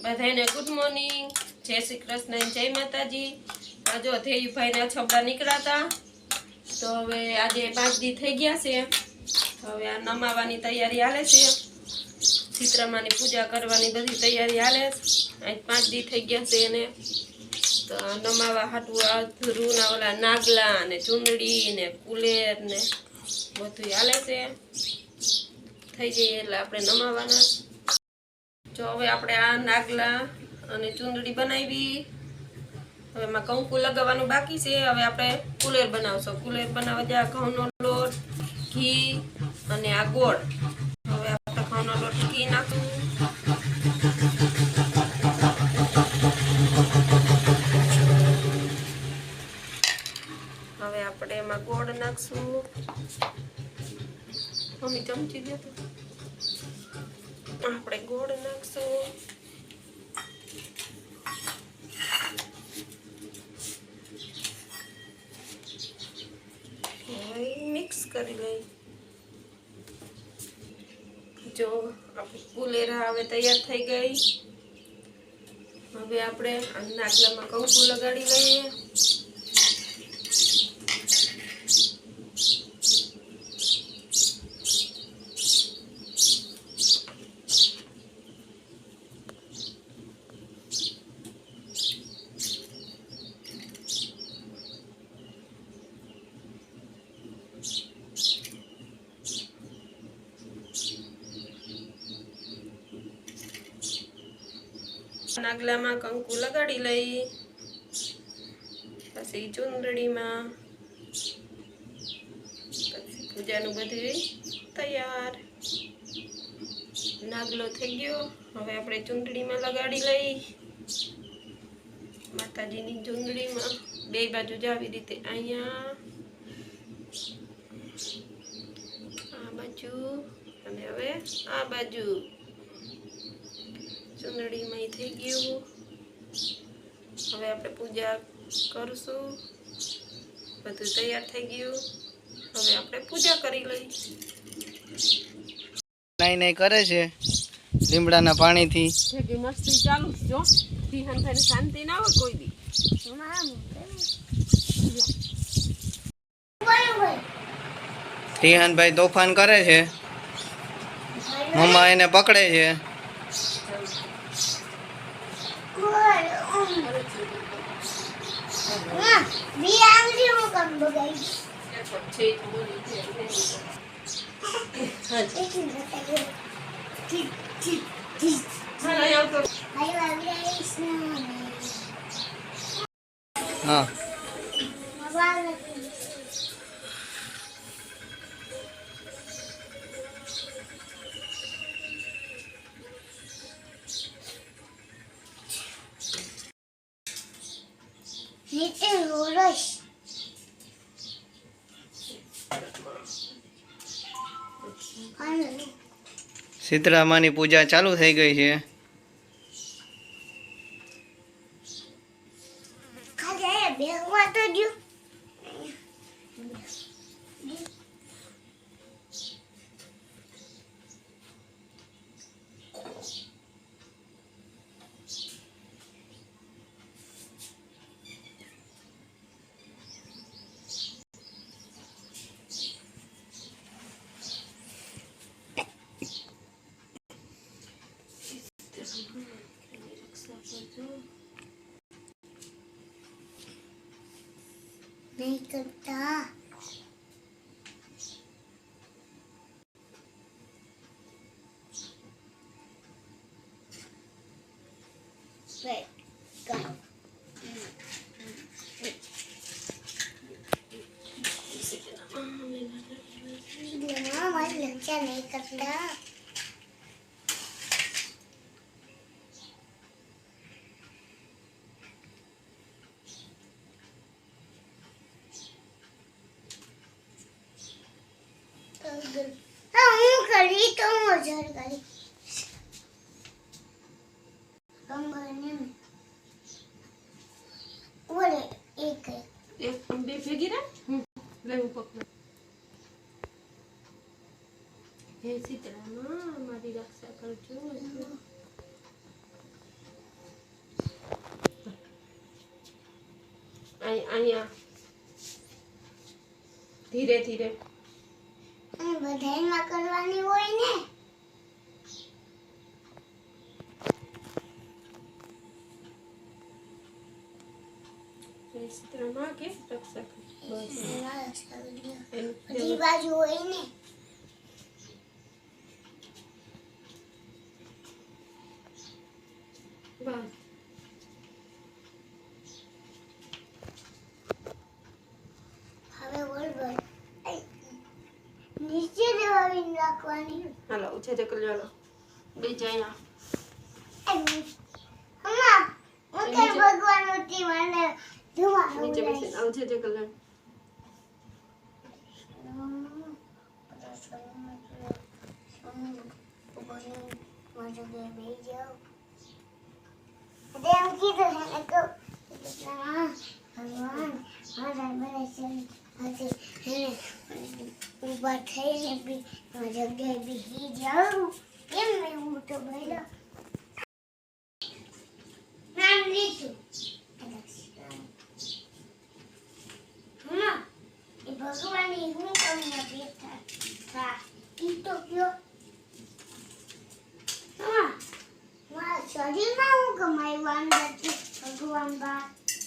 બધાને good morning, જય શ્રી કૃષ્ણ, જય માતાજી। આ જો ધેયુભાઈના છોકરા નીકળ્યા તો હવે આજે 5 દી થઈ ગયા છે। હવે આ નમાવાની તૈયારી હાલે છે, ચિત્રમાની પૂજા કરવાની બધી તૈયારી હાલે। આજ 5 દી થઈ ગયા છે એને તો નમાવા હાટું આ ધ્રુના ઓલા નાગલા ને ચુંદડી ને કુલેર ને બધું હાલે છે। થઈ જાય એટલે આપણે નમાવાના। જો હવે આપણે આ નાગલા અને ચુંદડી બનાવી, હવે એમાં કંકુ લગાવવાનું બાકી છે। હવે આપણે કુલેર બનાવશું। કુલેર બનાવવા જ્યાં ઘઉંનો લોટ, ઘી અને આ ગોળ। હવે આપણે ઘઉંનો લોટ ઘી નાખું, હવે આપણે એમાં ગોળ નાખશું। મમ્મી ચમચી દે તો આપણે ગોળ નાખશું। મિક્સ કરી લઈ। જો આપણી કુલેરા હવે તૈયાર થઈ ગઈ। હવે આપણે નાગલામાં કંકુ લગાડી લઈએ। નાગલામાં કંકુ લગાડી લઈ, પછી ચુંદડીમાં, પછી પૂજાનું બધું તૈયાર। નાગલો થઈ ગયો। હવે આપણે ચુંદડીમાં લગાડી લઈ, માતાજીની ચુંદડીમાં બે બાજુ જ આવી રીતે, અહીંયા આ બાજુ અને હવે આ બાજુ ચુંદડીમાં થઈ ગયું। હવે આપણે પૂજા કરશું, બધું તૈયાર થઈ ગયું। હવે આપણે પૂજા કરી લઈ। નહીં કરે છે લીમડાના પાણીથી જેકી મસ્તી ચાલુ જો ધીહન થઈને શાંતિ ના હોય કોઈ દી। રિહાનભાઈ તોફાન કરે છે, મમ્મા એને પકડે છે। હા શીતળામાની પૂજા ચાલુ થઈ ગઈ છે। नहीं करता लक्षा नहीं करता। હું કરી તો મજા કરી ગંગાને ઓલે એક બે ભેગી રે લેવું પકડ। હે સીતરામાં મારી રક્ષા કરજો। અહીંયા ધીરે ધીરે અને બધાયમાં કરવાની હોય ને. ચિત્રમાં કે રક્ષક બસ બધી બાજુ હોય ને. બસ હવે બરોબર નીચે દબાવીને રાખવાની. હાલો ઉછે ચકલી હાલો બીજા અહીંયા અમ્મા હું કઈ ભગવાન હતી મને જોવા નીચે બેસીને ઉછે ચકલી એમ કીધું એને તો ભગવાન મારા બધા એને ઊભા થઈને બી જગ્યાએ બેસી જાઉં. કેમ નહીં હું તો બેઠા